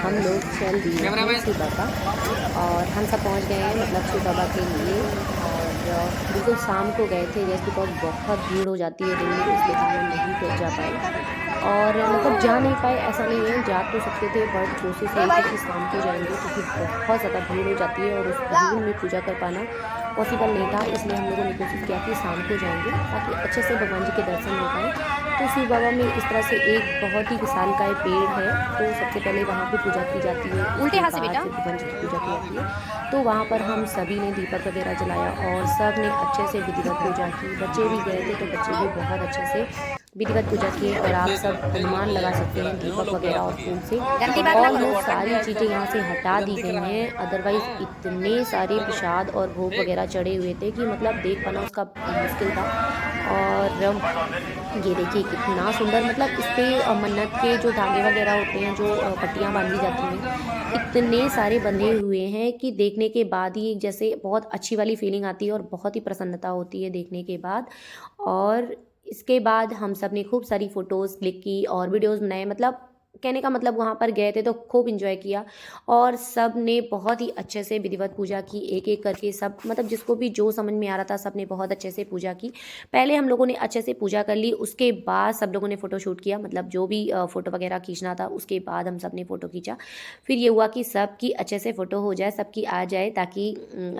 हम लोग चल दिए हैं शिव बाबा और हम सब पहुंच गए हैं मतलब शिव बाबा के लिए। और बिल्कुल शाम को गए थे जैसे बिकॉज बहुत भीड़ हो जाती है दिन में, इसलिए हम लोग नहीं जा पाए। और मतलब जा नहीं पाए ऐसा नहीं है, जा तो सकते थे बट कोशिश यही थी कि शाम को जाएंगे क्योंकि बहुत ज़्यादा भीड़ हो जाती है और उस भीड़ में पूजा कर पाना पॉसिबल नहीं था। इसलिए हम लोगों ने कोशिश किया कि शाम को जाएंगे ताकि अच्छे से भगवान जी के दर्शन हो पाए। तो शिव बाबा में इस तरह से एक बहुत ही विशालकाय पेड़ है, तो सबसे पहले वहाँ पे पूजा की जाती है, उल्टे उसके हाथ से बाद बेटा। फिर भगवान जी की पूजा की जाती है। तो वहाँ पर हम सभी ने दीपक वगैरह जलाया और सब ने अच्छे से विधिवत पूजा की। बच्चे भी गए थे तो बच्चे भी बहुत अच्छे से विधिवत पूजा किए और आप सब अनुमान लगा सकते हैं दीपक वगैरह और फूल से गंदी बात ना करो। ऑलमोस्ट सारी चीज़ें यहाँ से हटा दी गई हैं। अदरवाइज़ इतने सारे प्रसाद और भोग वगैरह चढ़े हुए थे कि मतलब देख पाना उसका मुश्किल था। और ये देखिए कितना सुंदर, मतलब इस पे मन्नत के जो धागे वगैरह होते हैं, जो पट्टियाँ बांधी जाती हैं, इतने सारे बंधे हुए हैं कि देखने के बाद ही जैसे बहुत अच्छी वाली फीलिंग आती है और बहुत ही प्रसन्नता होती है देखने के बाद। और इसके बाद हम सब ने खूब सारी फ़ोटोज़ क्लिक की और वीडियोज़ बनाए। मतलब कहने का मतलब वहाँ पर गए थे तो खूब एंजॉय किया और सब ने बहुत ही अच्छे से विधिवत पूजा की, एक एक करके सब, मतलब जिसको भी जो समझ में आ रहा था सब ने बहुत अच्छे से पूजा की। पहले हम लोगों ने अच्छे से पूजा कर ली, उसके बाद सब लोगों ने फ़ोटो शूट किया, मतलब जो भी फ़ोटो वगैरह खींचना था उसके बाद हम सब ने फ़ोटो खींचा। फिर ये हुआ कि सबकी अच्छे से फ़ोटो हो जाए, सबकी आ जाए ताकि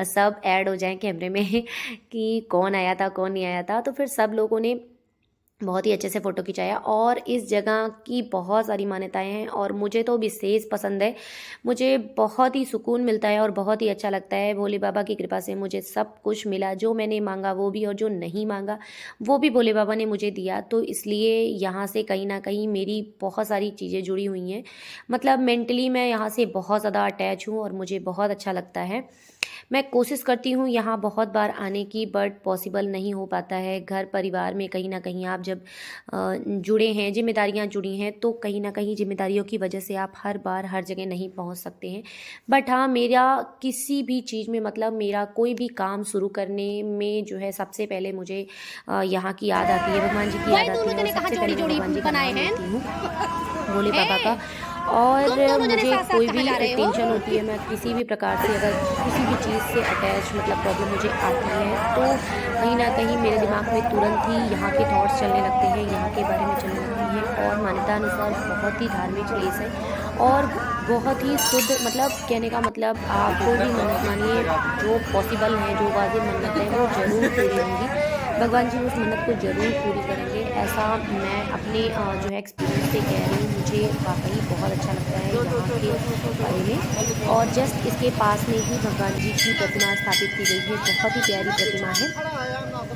सब ऐड हो जाएँ कैमरे में कि कौन आया था कौन नहीं आया था। तो फिर सब लोगों ने बहुत ही अच्छे से फ़ोटो खिंचाया और इस जगह की बहुत सारी मान्यताएं हैं और मुझे तो विशेष पसंद है। मुझे बहुत ही सुकून मिलता है और बहुत ही अच्छा लगता है। भोले बाबा की कृपा से मुझे सब कुछ मिला, जो मैंने मांगा वो भी और जो नहीं मांगा वो भी भोले बाबा ने मुझे दिया। तो इसलिए यहाँ से कहीं ना कहीं मेरी बहुत सारी चीज़ें जुड़ी हुई हैं। मतलब मेंटली मैं यहाँ से बहुत ज़्यादा अटैच हूँ और मुझे बहुत अच्छा लगता है। मैं कोशिश करती हूँ यहाँ बहुत बार आने की, बट पॉसिबल नहीं हो पाता है। घर परिवार में कहीं न कहीं आप जब जुड़े हैं, ज़िम्मेदारियाँ जुड़ी हैं, तो कहीं न कहीं ज़िम्मेदारियों की वजह से आप हर बार हर जगह नहीं पहुँच सकते हैं। बट हाँ, मेरा किसी भी चीज़ में, मतलब मेरा कोई भी काम शुरू करने में जो है सबसे पहले मुझे यहाँ की याद आती है, भगवान जी की वही याद आती दोनों है और जने कहाँ सबसे जोड़ी पहले मैं जोड़ी भगवान जी का बनाए नाम हैं। लेती हूँ, भोले बाबा का। हैं। और तुम दोनों जने मुझे साथ साथ कोई कहाँ भी जा रहे हो। टेंशन होती है, मैं किसी भी प्रकार से अगर किसी भी चीज़ से अटैच, मतलब प्रॉब्लम मुझे आती है, तो कहीं न कहीं मेरे दिमाग में तुरंत ही यहाँ के थॉट्स चलने लगते हैं, यहाँ के बारे में चलने लगती हैं। और मान्यता अनुसार बहुत ही धार्मिक प्लेस है और बहुत ही शुद्ध, मतलब कहने का मतलब आप कोई भी मन्नत मानिए, जो पॉसिबल है, जो वाजिब मन्नत है वो ज़रूर पूरी होंगी। भगवान जी उस मन्नत को ज़रूर पूरी करेंगे, ऐसा मैं अपने जो है एक्सपीरियंस से कह रही हूँ। मुझे वाक़ई बहुत अच्छा लगता है यहाँ के बारे में। और जस्ट इसके पास में ही भगवान जी की प्रतिमा स्थापित की गई है, बहुत ही प्यारी प्रतिमा है,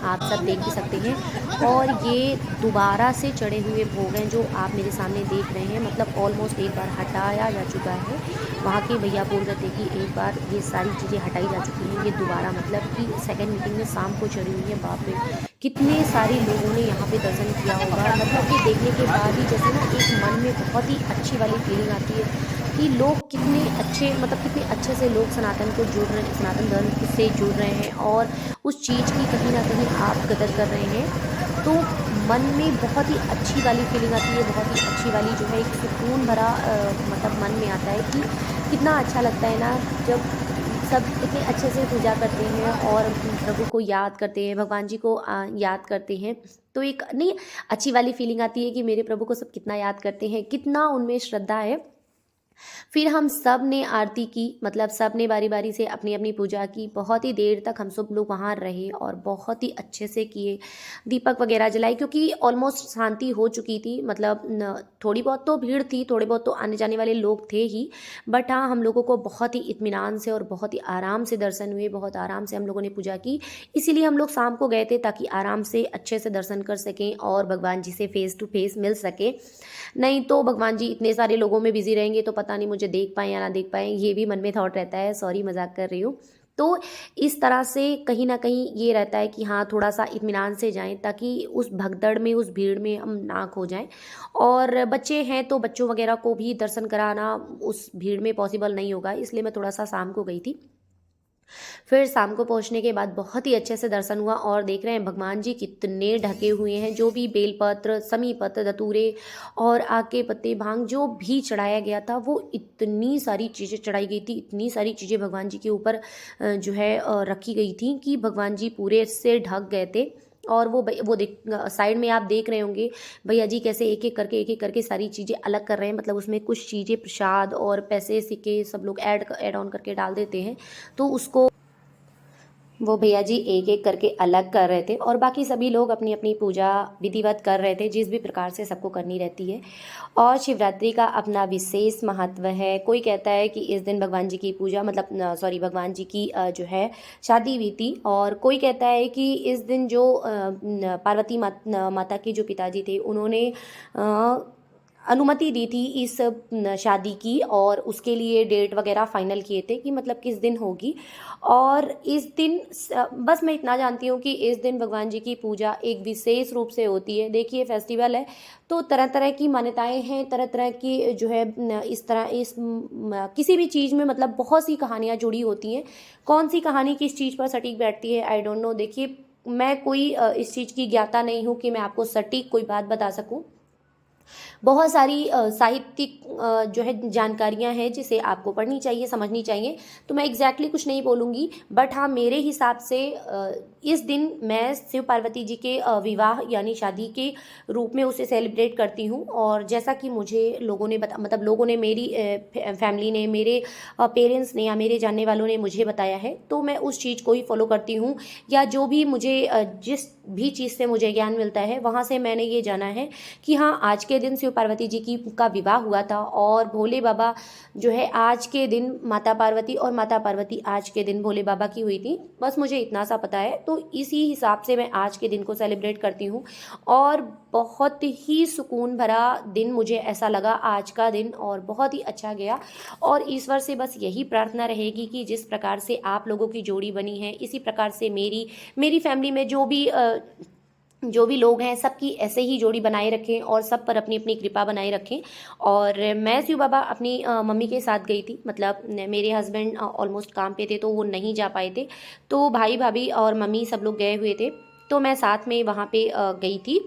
आप सब देख भी सकते हैं। और ये दोबारा से चढ़े हुए भोग हैं जो आप मेरे सामने देख रहे हैं, मतलब ऑलमोस्ट एक बार हटाया जा चुका है। वहाँ के भैया बोल रहे थे कि एक बार ये सारी चीज़ें हटाई जा चुकी हैं, ये दोबारा मतलब कि सेकंड मीटिंग में शाम को चढ़ी हुई है। बाप रे! कितने सारे लोगों ने यहाँ पे दर्शन किया होगा, मतलब ये देखने के बाद ही जैसे ना एक मन में बहुत ही अच्छी वाली फीलिंग आती है कि लोग कितने अच्छे, मतलब कितने अच्छे से लोग सनातन को जुड़ रहे, सनातन धर्म से जुड़ रहे हैं और उस चीज़ की कहीं न कहीं आप कदर कर रहे हैं। तो मन में बहुत ही अच्छी वाली फीलिंग आती है, बहुत ही अच्छी वाली जो है एक सुकून भरा मतलब मन में आता है कि कितना अच्छा लगता है ना, जब सब इतने अच्छे से पूजा करते हैं और प्रभु को याद करते हैं, भगवान जी को याद करते हैं। तो एक नहीं अच्छी वाली फीलिंग आती है कि मेरे प्रभु को सब कितना याद करते हैं, कितना उनमें श्रद्धा है। फिर हम सब ने आरती की, मतलब सब ने बारी-बारी से अपनी-अपनी पूजा की। बहुत ही देर तक हम सब लोग वहाँ रहे और बहुत ही अच्छे से किए। दीपक वगैरह जलाए क्योंकि ऑलमोस्ट शांति हो चुकी थी, मतलब न थोड़ी बहुत तो भीड़ थी, थोड़े बहुत तो आने-जाने वाले लोग थे ही। बट हाँ, हम लोगों को बहुत ही इत्मीनान से और बहुत ही आराम से दर्शन हुए, बहुत आराम से हम लोगों ने पूजा की। इसीलिए हम लोग शाम को गए थे ताकि आराम से अच्छे से दर्शन कर सकें और भगवान जी से फेस टू फेस मिल सके। नहीं तो भगवान जी इतने सारे लोगों में बिज़ी रहेंगे तो पता नहीं मुझे देख पाएँ या ना देख पाएँ, ये भी मन में थॉट रहता है। सॉरी, मज़ाक कर रही हूँ। तो इस तरह से कहीं न कहीं ये रहता है कि हाँ, थोड़ा-सा इत्मीनान से जाएँ ताकि उस भगदड़ में, उस भीड़ में हम ना खो जाएँ। और बच्चे हैं तो बच्चों वगैरह को भी दर्शन कराना उस भीड़ में पॉसिबल नहीं होगा, इसलिए मैं थोड़ा-सा शाम को गई थी। फिर शाम को पहुंचने के बाद बहुत ही अच्छे से दर्शन हुआ और देख रहे हैं भगवान जी कितने ढके हुए हैं। जो भी बेलपत्र, समी पत्र, धतूरे और आग के पत्ते, भांग जो भी चढ़ाया गया था, वो इतनी सारी चीज़ें चढ़ाई गई थी, इतनी सारी चीज़ें भगवान जी के ऊपर जो है रखी गई थी कि भगवान जी पूरे से ढक गए थे। और वो देख साइड में आप देख रहे होंगे भैया जी कैसे एक एक करके सारी चीज़ें अलग कर रहे हैं। मतलब उसमें कुछ चीज़ें प्रसाद और पैसे सिक्के सब लोग ऐड ऑन करके डाल देते हैं, तो उसको वो भैया जी एक एक करके अलग कर रहे थे और बाकी सभी लोग अपनी अपनी पूजा विधिवत कर रहे थे, जिस भी प्रकार से सबको करनी रहती है। और शिवरात्रि का अपना विशेष महत्व है। कोई कहता है कि इस दिन भगवान जी की पूजा मतलब सॉरी भगवान जी की जो है शादी हुई थी। और कोई कहता है कि इस दिन जो पार्वती माता के जो पिताजी थे, उन्होंने अनुमति दी थी इस शादी की और उसके लिए डेट वगैरह फाइनल किए थे कि मतलब किस दिन होगी। और इस दिन बस मैं इतना जानती हूँ कि इस दिन भगवान जी की पूजा एक विशेष रूप से होती है। देखिए फेस्टिवल है तो तरह तरह की मान्यताएं हैं, तरह तरह की जो है इस तरह किसी भी चीज़ में मतलब बहुत सी कहानियाँ जुड़ी होती हैं। कौन सी कहानी किस चीज़ पर सटीक बैठती है आई डोंट नो। देखिए मैं कोई इस चीज़ की ज्ञाता नहीं हूँ कि मैं आपको सटीक कोई बात बता सकूँ। बहुत सारी साहित्यिक जो है जानकारियाँ हैं जिसे आपको पढ़नी चाहिए, समझनी चाहिए। तो मैं एग्जैक्टली कुछ नहीं बोलूँगी, बट हाँ मेरे हिसाब से इस दिन मैं शिव पार्वती जी के विवाह यानी शादी के रूप में उसे सेलिब्रेट करती हूँ। और जैसा कि मुझे लोगों ने मतलब लोगों ने मेरी फैमिली ने, मेरे पेरेंट्स ने या मेरे जानने वालों ने मुझे बताया है, तो मैं उस चीज़ को ही फॉलो करती हूँ। या जो भी मुझे जिस भी चीज़ से मुझे ज्ञान मिलता है वहाँ से मैंने ये जाना है कि हाँ आज के दिन शिव पार्वती जी की का विवाह हुआ था और भोले बाबा जो है आज के दिन माता पार्वती और माता पार्वती आज के दिन भोले बाबा की हुई थी। बस मुझे इतना सा पता है, तो इसी हिसाब से मैं आज के दिन को सेलिब्रेट करती हूँ। और बहुत ही सुकून भरा दिन मुझे ऐसा लगा आज का दिन और बहुत ही अच्छा गया। और ईश्वर से बस यही प्रार्थना रहेगी कि जिस प्रकार से आप लोगों की जोड़ी बनी है इसी प्रकार से मेरी फैमिली में जो भी लोग हैं सबकी ऐसे ही जोड़ी बनाए रखें और सब पर अपनी अपनी कृपा बनाए रखें। और मैं शिव बाबा अपनी मम्मी के साथ गई थी। मतलब मेरे हस्बैंड ऑलमोस्ट काम पे थे तो वो नहीं जा पाए थे, तो भाई भाभी और मम्मी सब लोग गए हुए थे, तो मैं साथ में वहाँ पे गई थी।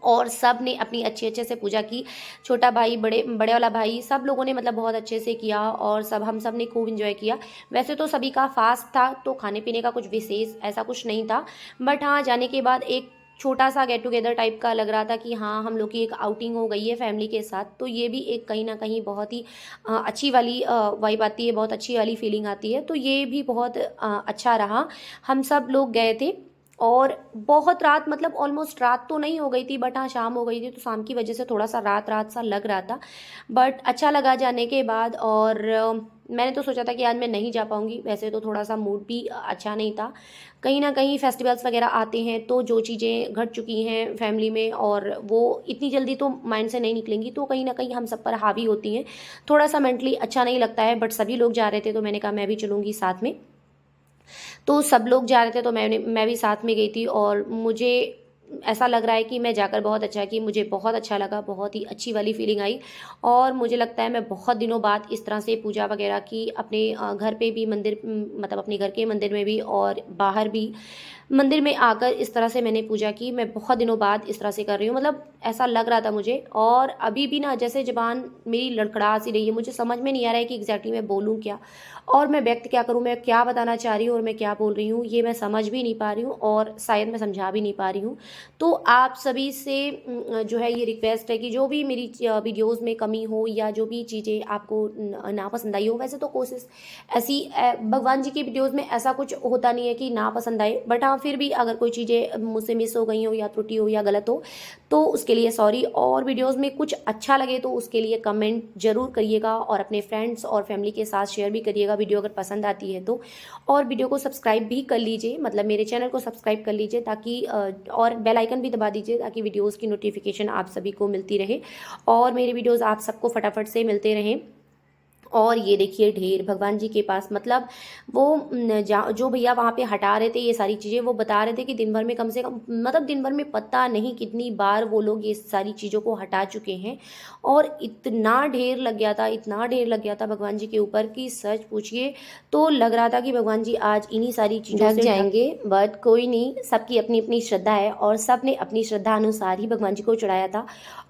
और सब ने अपनी अच्छे से पूजा की। छोटा भाई, बड़े बड़े वाला भाई, सब लोगों ने मतलब बहुत अच्छे से किया और हम सब ने खूब इंजॉय किया। वैसे तो सभी का फास्ट था तो खाने पीने का कुछ विशेष ऐसा कुछ नहीं था, बट हाँ जाने के बाद एक छोटा सा गेट टुगेदर टाइप का लग रहा था कि हाँ हम लोग की एक आउटिंग हो गई है फैमिली के साथ। तो ये भी एक कहीं ना कहीं बहुत ही अच्छी वाली वाइब आती है, बहुत अच्छी वाली फीलिंग आती है। तो ये भी बहुत अच्छा रहा। हम सब लोग गए थे और बहुत रात मतलब ऑलमोस्ट रात तो नहीं हो गई थी, बट हाँ शाम हो गई थी, तो शाम की वजह से थोड़ा सा रात रात सा लग रहा था। बट अच्छा लगा जाने के बाद। और मैंने तो सोचा था कि आज मैं नहीं जा पाऊँगी, वैसे तो थोड़ा सा मूड भी अच्छा नहीं था। कहीं ना कहीं फेस्टिवल्स वगैरह आते हैं तो जो चीज़ें घट चुकी हैं फैमिली में और वो इतनी जल्दी तो माइंड से नहीं निकलेंगी, तो कहीं ना कहीं हम सब पर हावी होती हैं। थोड़ा सा मेंटली अच्छा नहीं लगता है, बट सभी लोग जा रहे थे तो मैंने कहा मैं भी चलूँगी साथ में। तो सब लोग जा रहे थे तो मैं भी साथ में गई थी। और मुझे ऐसा लग रहा है कि मैं जाकर बहुत अच्छा कि मुझे बहुत अच्छा लगा, बहुत ही अच्छी वाली फीलिंग आई। और मुझे लगता है मैं बहुत दिनों बाद इस तरह से पूजा वगैरह की अपने घर पे भी मंदिर मतलब अपने घर के मंदिर में भी और बाहर भी मंदिर में आकर इस तरह से मैंने पूजा की। मैं बहुत दिनों बाद इस तरह से कर रही हूँ, मतलब ऐसा लग रहा था मुझे। और अभी भी ना जैसे ज़बान मेरी लड़खड़ा सी रही है, मुझे समझ में नहीं आ रहा है कि एग्जैक्टली मैं बोलूँ क्या और मैं व्यक्त क्या करूँ, मैं क्या बताना चाह रही हूँ और मैं क्या बोल रही हूँ, ये मैं समझ भी नहीं पा रही हूँ और शायद मैं समझा भी नहीं पा रही हूँ। तो आप सभी से जो है ये रिक्वेस्ट है कि जो भी मेरी वीडियोज़ में कमी हो या जो भी चीज़ें आपको नापसंद आई हो, वैसे तो कोशिश ऐसी भगवान जी की वीडियोज़ में ऐसा कुछ होता नहीं है कि ना पसंद आए, बट हाँ फिर भी अगर कोई चीज़ें मुझसे मिस हो गई हो या त्रुटि हो या गलत हो तो उसके लिए सॉरी। और वीडियोज़ में कुछ अच्छा लगे तो उसके लिए कमेंट जरूर करिएगा और अपने फ्रेंड्स और फैमिली के साथ शेयर भी करिएगा वीडियो अगर पसंद आती है तो। और वीडियो को सब्सक्राइब भी कर लीजिए, मतलब मेरे चैनल को सब्सक्राइब कर लीजिए ताकि और बेल आइकन भी दबा दीजिए ताकि वीडियोज़ की नोटिफिकेशन आप सभी को मिलती रहे और मेरे वीडियोज़ आप सबको फटाफट से मिलते रहें। और ये देखिए ढेर भगवान जी के पास, मतलब वो जो भैया वहाँ पे हटा रहे थे ये सारी चीज़ें, वो बता रहे थे कि दिन भर में कम से कम, मतलब दिन भर में पता नहीं कितनी बार वो लोग ये सारी चीज़ों को हटा चुके हैं। और इतना ढेर लग गया था, इतना ढेर लग गया था भगवान जी के ऊपर कि सच पूछिए तो लग रहा था कि भगवान जी आज इन्हीं सारी चीज़ों से ढक जाएंगे। बट कोई नहीं, सबकी अपनी अपनी श्रद्धा है और सब ने अपनी श्रद्धा अनुसार ही भगवान जी को चढ़ाया था।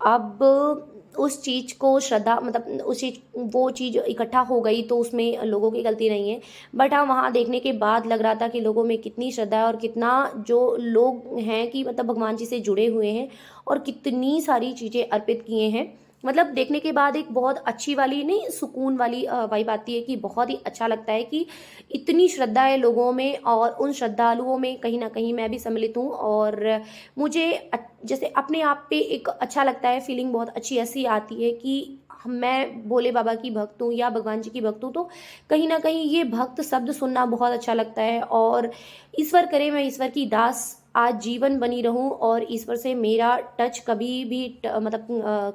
अब उस चीज़ को श्रद्धा, मतलब उस चीज़, वो चीज़ इकट्ठा हो गई तो उसमें लोगों की गलती नहीं है। बट हाँ, वहाँ देखने के बाद लग रहा था कि लोगों में कितनी श्रद्धा है और कितना जो लोग हैं कि मतलब भगवान जी से जुड़े हुए हैं और कितनी सारी चीज़ें अर्पित किए हैं। मतलब देखने के बाद एक बहुत अच्छी वाली नहीं, सुकून वाली वाइब आती है कि बहुत ही अच्छा लगता है कि इतनी श्रद्धा है लोगों में और उन श्रद्धालुओं में कहीं ना कहीं मैं भी सम्मिलित हूँ। और मुझे जैसे अपने आप पे एक अच्छा लगता है, फीलिंग बहुत अच्छी ऐसी आती है कि मैं भोले बाबा की भक्त हूँ या भगवान जी की भक्त हूँ, तो कहीं ना कहीं ये भक्त शब्द सुनना बहुत अच्छा लगता है। और ईश्वर करे मैं ईश्वर की दास आज जीवन बनी रहूं और ईश्वर से मेरा टच कभी भी मतलब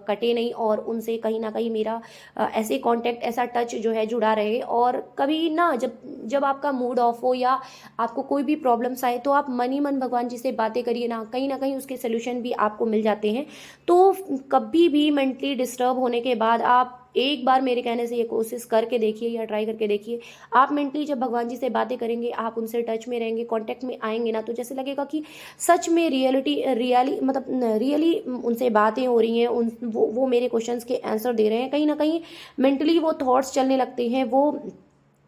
कटे नहीं, और उनसे कहीं ना कहीं मेरा ऐसे कांटेक्ट, ऐसा टच जो है जुड़ा रहे। और कभी ना, जब जब आपका मूड ऑफ हो या आपको कोई भी प्रॉब्लम्स आए तो आप मन ही मन भगवान जी से बातें करिए ना कहीं उसके सोल्यूशन भी आपको मिल जाते हैं। तो कभी भी मेंटली डिस्टर्ब होने के बाद आप एक बार मेरे कहने से ये कोशिश करके देखिए या ट्राई करके देखिए। आप मेंटली जब भगवान जी से बातें करेंगे, आप उनसे टच में रहेंगे, कांटेक्ट में आएंगे ना, तो जैसे लगेगा कि सच में रियली मतलब रियली उनसे बातें हो रही हैं, उन वो मेरे क्वेश्चंस के आंसर दे रहे हैं। कहीं ना कहीं मेंटली वो थॉट्स चलने लगते हैं, वो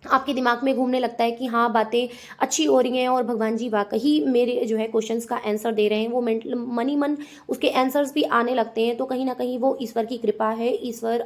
आपके दिमाग में घूमने लगता है कि हाँ, बातें अच्छी हो रही हैं और भगवान जी वाकई मेरे जो है क्वेश्चंस का आंसर दे रहे हैं। वो मन ही मन उसके आंसर्स भी आने लगते हैं। तो कहीं ना कहीं वो ईश्वर की कृपा है।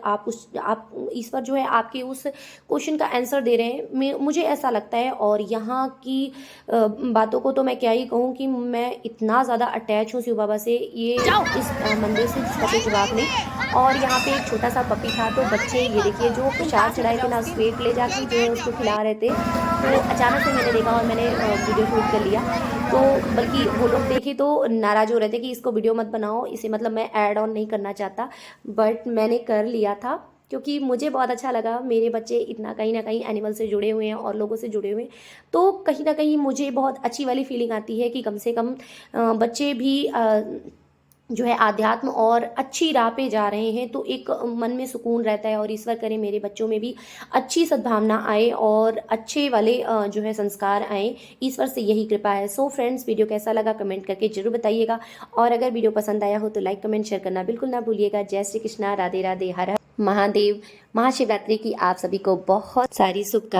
आप ईश्वर जो है आपके उस क्वेश्चन का आंसर दे रहे हैं, मुझे ऐसा लगता है। और यहाँ की बातों को तो मैं क्या ही कहूँ कि मैं इतना ज़्यादा अटैच हूँ शिव बाबा से, ये इस मंदिर से, जिसका कोई जवाब नहीं। और यहाँ पे एक छोटा सा पपी था, तो बच्चे ये देखिए जो प्रसाद चढ़ाए थे ना, स्वीट ले जाके जो है उसको खिला रहे थे। तो अचानक से मैंने देखा और मैंने वीडियो शूट कर लिया। तो बल्कि वो लोग देखे तो नाराज़ हो रहे थे कि इसको वीडियो मत बनाओ, इसे मतलब मैं ऐड ऑन नहीं करना चाहता। बट मैंने कर लिया था क्योंकि मुझे बहुत अच्छा लगा। मेरे बच्चे इतना कहीं ना कहीं एनिमल से जुड़े हुए हैं और लोगों से जुड़े हुए हैं, तो कहीं ना कहीं मुझे बहुत अच्छी वाली फीलिंग आती है कि कम से कम बच्चे भी जो है आध्यात्म और अच्छी राह पे जा रहे हैं। तो एक मन में सुकून रहता है। और ईश्वर करे मेरे बच्चों में भी अच्छी सद्भावना आए और अच्छे वाले जो है संस्कार आए। ईश्वर से यही कृपा है। सो फ्रेंड्स, वीडियो कैसा लगा कमेंट करके जरूर बताइएगा। और अगर वीडियो पसंद आया हो तो लाइक कमेंट शेयर करना बिल्कुल ना भूलिएगा। जय श्री कृष्णा, राधे राधे, हर हर महादेव। महाशिवरात्रि की आप सभी को बहुत सारी शुभकामनाएं।